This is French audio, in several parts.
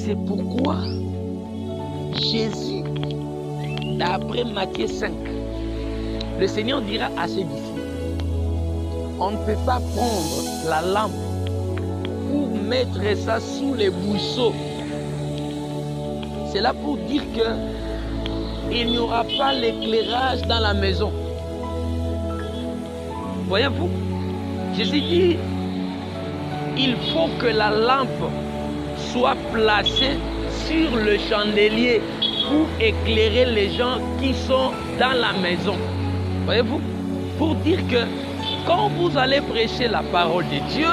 C'est pourquoi Jésus, d'après Matthieu 5, le Seigneur dira à ses disciples, on ne peut pas prendre la lampe pour mettre ça sous les buisons. C'est là pour dire qu'il n'y aura pas l'éclairage dans la maison. Voyez-vous, Jésus dit, il faut que la lampe soit placée sur le chandelier pour éclairer les gens qui sont dans la maison. Voyez-vous, pour dire que quand vous allez prêcher la parole de Dieu,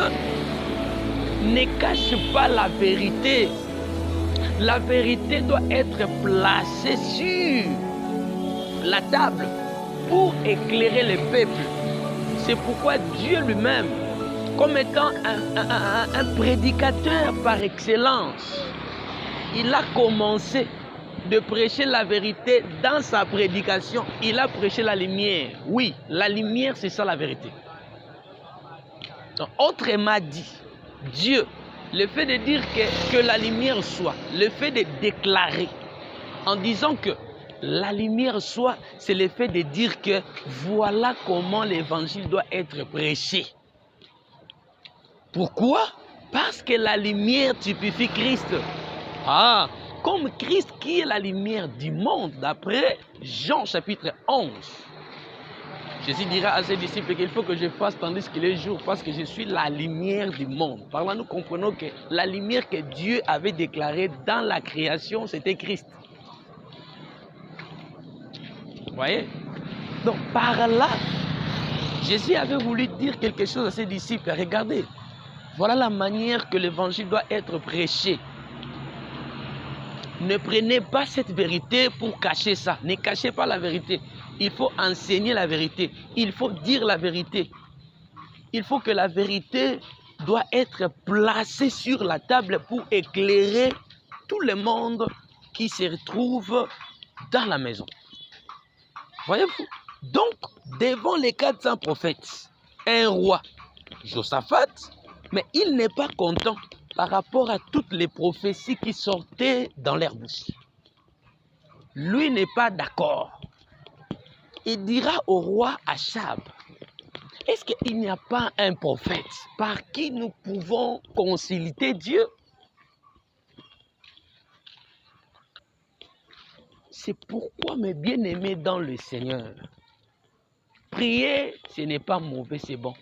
ne cache pas la vérité. La vérité doit être placée sur la table pour éclairer le peuple. C'est pourquoi Dieu lui-même, comme étant un prédicateur par excellence, il a commencé de prêcher la vérité dans sa prédication. Il a prêché la lumière. Oui, la lumière, c'est ça la vérité. Donc, autrement dit, Dieu, le fait de dire que la lumière soit, le fait de déclarer, en disant que la lumière soit, c'est le fait de dire que voilà comment l'évangile doit être prêché. Pourquoi? Parce que la lumière typifie Christ. Ah, comme Christ qui est la lumière du monde, d'après Jean chapitre 11. Jésus dira à ses disciples qu'il faut que je fasse tandis qu'il est jour, parce que je suis la lumière du monde. Par là, nous comprenons que la lumière que Dieu avait déclarée dans la création, c'était Christ. Vous voyez? Donc, par là, Jésus avait voulu dire quelque chose à ses disciples. Regardez, voilà la manière que l'évangile doit être prêché. Ne prenez pas cette vérité pour cacher ça. Ne cachez pas la vérité. Il faut enseigner la vérité. Il faut dire la vérité. Il faut que la vérité doit être placée sur la table pour éclairer tout le monde qui se retrouve dans la maison. Voyez-vous? Donc, devant les 400 prophètes, un roi, Josaphat, mais il n'est pas content par rapport à toutes les prophéties qui sortaient dans leur bouche. Lui n'est pas d'accord. Il dira au roi Achab, est-ce qu'il n'y a pas un prophète par qui nous pouvons consulter Dieu? C'est pourquoi, mes bien-aimés dans le Seigneur, prier, ce n'est pas mauvais, c'est bon.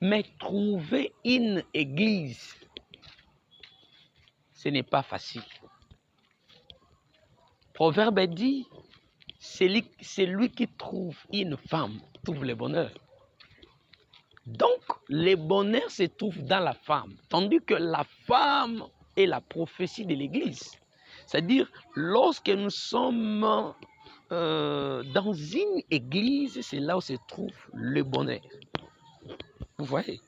Mais trouver une église, ce n'est pas facile. Proverbe dit, c'est lui qui trouve une femme, trouve le bonheur. Donc, le bonheur se trouve dans la femme, tandis que la femme est la prophétie de l'église. C'est-à-dire, lorsque nous sommes dans une église, c'est là où se trouve le bonheur. Vous voyez?